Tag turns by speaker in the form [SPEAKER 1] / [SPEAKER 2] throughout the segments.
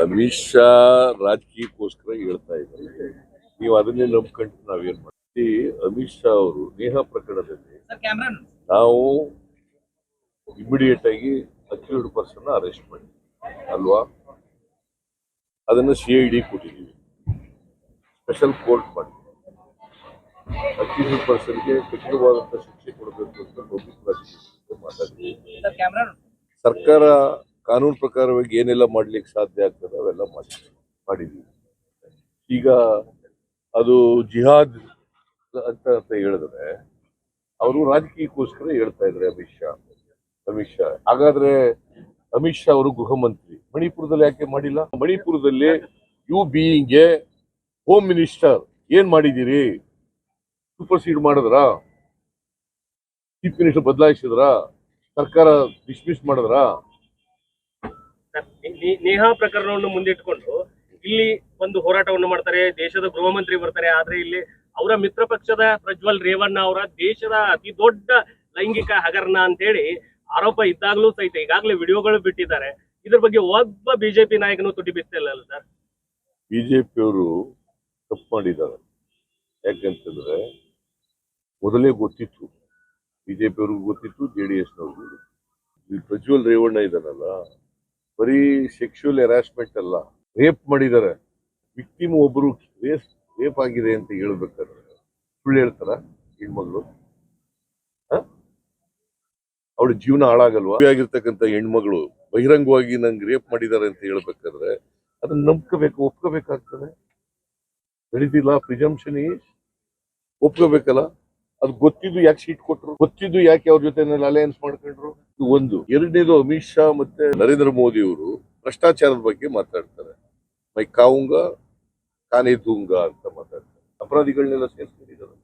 [SPEAKER 1] ಅಮಿತ್ ಶಾ ರಾಜಕೀಯಕ್ಕೋಸ್ಕರ ಹೇಳ್ತಾ ಇದ್ದಾರೆ. ನೀವು ಅದನ್ನೇ ನಂಬ್ಕೊಂಡು ನಾವೇನ್ ಮಾಡ್ತೀವಿ. ಅಮಿತ್ ಶಾ ಅವರು ನೇಹಾ ಪ್ರಕರಣದಲ್ಲಿ ನಾವು ಇಮಿಡಿಯೇಟ್ ಆಗಿ ಅಕ್ಯೂಸ್ಡ್ ಪರ್ಸನ್ ಅರೆಸ್ಟ್ ಮಾಡಿ ಅಲ್ವಾ, ಅದನ್ನು CID ಕೊಟ್ಟಿದ್ದೀವಿ, ಸ್ಪೆಷಲ್ ಕೋರ್ಟ್ ಮಾಡಿ ಅಕ್ಯೂಸ್ಡ್ ಪರ್ಸನ್ಗೆ ಕಠಿಣವಾದಂತ ಶಿಕ್ಷೆ ಕೊಡಬೇಕು ಅಂತ ಪಬ್ಲಿಕ್ ಪ್ರಾಸಿಕ್ಯೂಷನ್ ಮಾತಾಡಿದ್ದೀವಿ. ಸರ್ಕಾರ ಕಾನೂನು ಪ್ರಕಾರವಾಗಿ ಏನೆಲ್ಲ ಮಾಡ್ಲಿಕ್ಕೆ ಸಾಧ್ಯ ಆಗ್ತದೆ ಅವೆಲ್ಲ ಮಾಡಿದ್ದೀವಿ. ಈಗ ಅದು ಜಿಹಾದ್ ಅಂತ ಹೇಳಿದ್ರೆ ಅವರು ರಾಜಕೀಯಕ್ಕೋಸ್ಕರ ಹೇಳ್ತಾ ಇದ್ದಾರೆ ಅಮಿತ್ ಶಾ. ಹಾಗಾದ್ರೆ ಅಮಿತ್ ಶಾ ಅವರು ಗೃಹ ಮಂತ್ರಿ, ಮಣಿಪುರದಲ್ಲಿ ಯಾಕೆ ಮಾಡಿಲ್ಲ? ಮಣಿಪುರದಲ್ಲಿ you being a home minister ಏನ್ ಮಾಡಿದ್ದೀರಿ? ಸೂಪರ್ಸೀಡ್ ಮಾಡಿದ್ರ? ಚೀಫ್ ಮಿನಿಸ್ಟರ್ ಬದಲಾಯಿಸಿದ್ರ? ಸರ್ಕಾರ ಡಿಸ್ಮಿಸ್ ಮಾಡಿದ್ರ?
[SPEAKER 2] ನೇಹಾ ಪ್ರಕರಣವನ್ನು ಮುಂದಿಟ್ಟುಕೊಂಡು ಇಲ್ಲಿ ಒಂದು ಹೋರಾಟವನ್ನು ಮಾಡ್ತಾರೆ, ದೇಶದ ಗೃಹ ಮಂತ್ರಿ ಬರ್ತಾರೆ. ಆದ್ರೆ ಇಲ್ಲಿ ಅವರ ಮಿತ್ರ ಪಕ್ಷದ ಪ್ರಜ್ವಲ್ ರೇವಣ್ಣ ಅವರ ದೇಶದ ಅತಿ ದೊಡ್ಡ ಲೈಂಗಿಕ ಹಗರಣ ಅಂತ ಹೇಳಿ ಆರೋಪ ಇದ್ದಾಗಲೂ ಸಹಿತ ಈಗಾಗಲೇ ವಿಡಿಯೋಗಳು ಬಿಟ್ಟಿದ್ದಾರೆ. ಇದ್ರ ಬಗ್ಗೆ ಒಬ್ಬ ಬಿಜೆಪಿ ನಾಯಕನು ತುಟಿ ಬಿತ್ತಿಲ್ಲ ಸರ್.
[SPEAKER 1] ಬಿಜೆಪಿಯವರು ತಪ್ಪು ಮಾಡಿದ್ದಾರೆ. ಯಾಕಂತಂದ್ರೆ ಮೊದಲೇ ಗೊತ್ತಿತ್ತು, ಬಿಜೆಪಿಯವ್ರಿಗೂ ಗೊತ್ತಿತ್ತು, JDS-ನವ್ರಿಗೂ. ಈ ಪ್ರಜ್ವಲ್ ರೇವಣ್ಣ ಇದಾನಲ್ಲ, ಬರೀ ಸೆಕ್ಷುವಲ್ ಹರಾಸ್ಮೆಂಟ್ ಅಲ್ಲ, ರೇಪ್ ಮಾಡಿದ್ದಾರೆ. ವಿಕ್ಟಿಮ್ ಒಬ್ರು ರೇಪ್ ಆಗಿದೆ ಅಂತ ಹೇಳ್ಬೇಕಾದ್ರೆ ಸುಳ್ಳು ಹೇಳ್ತಾರ ಹೆಣ್ಮಗಳು? ಅವಳ ಜೀವನ ಹಾಳಾಗಲ್ವಾ? ಆಗಿರ್ತಕ್ಕಂಥ ಹೆಣ್ಮಗಳು ಬಹಿರಂಗವಾಗಿ ನಂಗೆ ರೇಪ್ ಮಾಡಿದ್ದಾರೆ ಅಂತ ಹೇಳ್ಬೇಕಾದ್ರೆ ಅದನ್ನ ನಂಬ್ಕೋಬೇಕು, ಒಪ್ಕೋಬೇಕಾಗ್ತದೆ. ನಡೀತಿಲ್ಲ, ಪ್ರಿಸಂಪ್ಷನ್ ಒಪ್ಕೋಬೇಕಲ್ಲ. ಅದು ಗೊತ್ತಿದ್ದು ಯಾಕೆ ಸೀಟ್ ಕೊಟ್ರು? ಗೊತ್ತಿದ್ದು ಯಾಕೆ ಅವ್ರ ಜೊತೆ ಅಲಯನ್ಸ್ ಮಾಡ್ಕೊಂಡ್ರು? ಒಂದು. ಎರಡನೇದು, ಅಮಿತ್ ಶಾ ಮತ್ತೆ ನರೇಂದ್ರ ಮೋದಿ ಅವರು ಭ್ರಷ್ಟಾಚಾರದ ಬಗ್ಗೆ ಮಾತಾಡ್ತಾರೆ. ಮೈ ಕಾವುಂಗ ಕಾನೇ ದೂಂಗ ಅಂತ ಮಾತಾಡ್ತಾರೆ. ಅಪರಾಧಿಗಳನ್ನೆಲ್ಲ ಸೇರಿಸ್ಕೊಂಡಿದ್ದಾರೆ.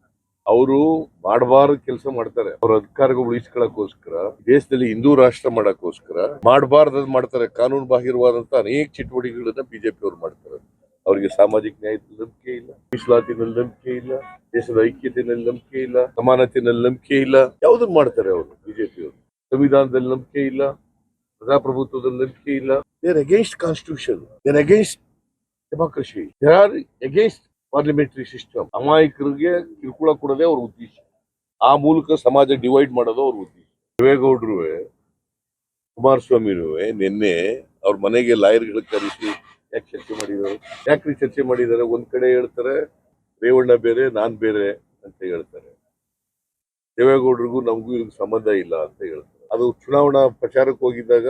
[SPEAKER 1] ಅವರು ಮಾಡಬಾರ್ದ ಕೆಲಸ ಮಾಡ್ತಾರೆ. ಅವ್ರ ಅಧಿಕಾರಗಳು ಉಳಿಸ್ಕೊಳ್ಳೋಕೋಸ್ಕರ, ದೇಶದಲ್ಲಿ ಹಿಂದೂ ರಾಷ್ಟ್ರ ಮಾಡಕ್ಕೋಸ್ಕರ ಮಾಡಬಾರ್ದು ಮಾಡ್ತಾರೆ. ಕಾನೂನು ಬಾಹಿರವಾದಂತ ಅನೇಕ ಚಟುವಟಿಕೆಗಳನ್ನ ಬಿಜೆಪಿ ಅವರು ಮಾಡ್ತಾರೆ. ಅವರಿಗೆ ಸಾಮಾಜಿಕ ನ್ಯಾಯದಲ್ಲಿ ನಂಬಿಕೆ ಇಲ್ಲ, ಮೀಸಲಾತಿನಲ್ಲಿ ನಂಬಿಕೆ ಇಲ್ಲ, ದೇಶದ ಐಕ್ಯತೆಯಲ್ಲಿ ನಂಬಿಕೆ ಇಲ್ಲ, ಸಮಾನತೆಯಲ್ಲಿ ನಂಬಿಕೆ ಇಲ್ಲ. ಯಾವುದನ್ನು ಮಾಡ್ತಾರೆ ಅವರು ಬಿಜೆಪಿಯವರು? ಸಂವಿಧಾನದಲ್ಲಿ ನಂಬಿಕೆ ಇಲ್ಲ, ಪ್ರಜಾಪ್ರಭುತ್ವದಲ್ಲಿ ನಂಬಿಕೆ ಇಲ್ಲ. They are against constitution, they are against democracy, they are against parliamentary system. ಅಮಾಯಕರಿಗೆ ಕಿರುಕುಳ ಕೊಡೋದೇ ಅವ್ರ ಉದ್ದೇಶ. ಆ ಮೂಲಕ ಸಮಾಜ ಡಿವೈಡ್ ಮಾಡೋದು ಅವ್ರ ಉದ್ದೇಶ. ದೇವೇಗೌಡರು, ಕುಮಾರಸ್ವಾಮಿನೂ ನಿನ್ನೆ ಅವ್ರ ಮನೆಗೆ ಲಾಯರ್ಗಳು ಕರೆಸಿ ಯಾಕೆ ಚರ್ಚೆ ಮಾಡಿದ್ದಾರೆ? ಯಾಕ್ರಿ ಚರ್ಚೆ ಮಾಡಿದ್ದಾರೆ? ಒಂದ್ ಕಡೆ ಹೇಳ್ತಾರೆ ರೇವಣ್ಣ ಬೇರೆ, ನಾನ್ ಬೇರೆ ಅಂತ ಹೇಳ್ತಾರೆ. ದೇವೇಗೌಡರಿಗೂ ನಮಗೂ ಇದಕ್ಕೆ ಸಂಬಂಧ ಇಲ್ಲ ಅಂತ ಹೇಳ್ತಾರೆ. ಅದು ಚುನಾವಣಾ ಪ್ರಚಾರಕ್ಕೆ ಹೋಗಿದ್ದಾಗ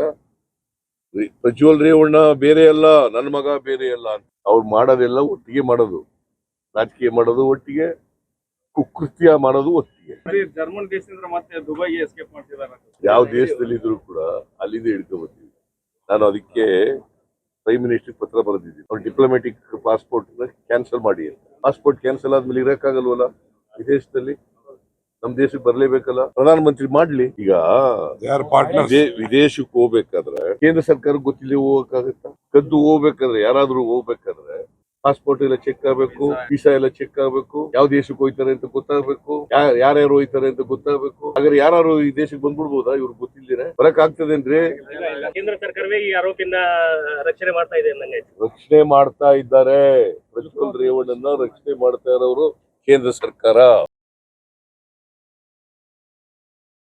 [SPEAKER 1] ಪ್ರಜ್ವಲ್ ರೇವಣ್ಣ ಬೇರೆ ಅಲ್ಲ, ನನ್ನ ಮಗ ಬೇರೆ ಅಲ್ಲ ಅಂತ. ಅವ್ರು ಮಾಡೋದೆಲ್ಲ ಒಟ್ಟಿಗೆ ಮಾಡೋದು, ರಾಜಕೀಯ ಮಾಡೋದು ಒಟ್ಟಿಗೆ, ಕುಕೃತ್ಯ ಮಾಡೋದು ಒಟ್ಟಿಗೆ.
[SPEAKER 2] ಜರ್ಮನ್ ದೇಶದಿಂದ ಮತ್ತೆ ದುಬೈಗೆ ಎಸ್ಕೇಪ್ ಮಾಡ್ತಿದ್ದಾರೆ.
[SPEAKER 1] ಯಾವ ದೇಶದಲ್ಲಿದ್ರು ಕೂಡ ಅಲ್ಲಿಂದ ಹಿಡ್ಕೊಬರ್ತೀವಿ. ನಾನು ಅದಕ್ಕೆ ಪ್ರೈಮ್ ಮಿನಿಸ್ಟರ್ ಪತ್ರ ಬರೆದಿದ್ದೀನಿ. ಅವ್ರು ಡಿಪ್ಲೊಮ್ಯಾಟಿಕ್ ಪಾಸ್ಪೋರ್ಟ್ ಕ್ಯಾನ್ಸಲ್ ಮಾಡಿ ಅಂತ. ಪಾಸ್ಪೋರ್ಟ್ ಕ್ಯಾನ್ಸಲ್ ಆದ್ಮೇಲೆ ಇರಕ್ಕಾಗಲ್ವಲ್ಲ ವಿದೇಶದಲ್ಲಿ? ನಮ್ ದೇಶಕ್ಕೆ ಬರ್ಲೇಬೇಕಲ್ಲ, ಪ್ರಧಾನ ಮಂತ್ರಿ ಮಾಡ್ಲಿ. ಈಗ ವಿದೇಶಕ್ಕೆ ಹೋಗ್ಬೇಕಾದ್ರೆ ಕೇಂದ್ರ ಸರ್ಕಾರಕ್ಕೆ ಗೊತ್ತಿಲ್ಲ ಹೋಗಕ್ಕಾಗತ್ತಾ? ಕದ್ದು ಹೋಗ್ಬೇಕಾದ್ರೆ, ಯಾರಾದ್ರೂ ಹೋಗ್ಬೇಕಾದ್ರೆ ಪಾಸ್ಪೋರ್ಟ್ ಎಲ್ಲ ಚೆಕ್ ಆಗ್ಬೇಕು, ವೀಸಾ ಎಲ್ಲ ಚೆಕ್ ಆಗ್ಬೇಕು, ಯಾವ ದೇಶಕ್ಕೆ ಹೋಯ್ತಾರೆ ಅಂತ ಗೊತ್ತಾಗಬೇಕು, ಯಾರ್ಯಾರು ಹೋಯ್ತಾರೆ ಅಂತ ಗೊತ್ತಾಗಬೇಕು. ಹಾಗಾದ್ರೆ ಯಾರು ಈ ದೇಶಕ್ಕೆ ಬಂದ್ಬಿಡ್ಬೋದಾ? ಇವ್ರಿಗೆ ಗೊತ್ತಿಲ್ದಿರ ಬರಕ್ ಆಗ್ತದೇನ್ರಿ?
[SPEAKER 2] ಕೇಂದ್ರ ಸರ್ಕಾರವೇ ಈ ಆರೋಪಿನ ರಕ್ಷಣೆ ಮಾಡ್ತಾ ಇದೆ.
[SPEAKER 1] ರಕ್ಷಣೆ ಮಾಡ್ತಾ ಇದ್ದಾರೆ. ಪ್ರಜ್ವಲ್ ರೇವಣ್ಣನ ರಕ್ಷಣೆ ಮಾಡ್ತಾ ಇರೋರು ಕೇಂದ್ರ ಸರ್ಕಾರ.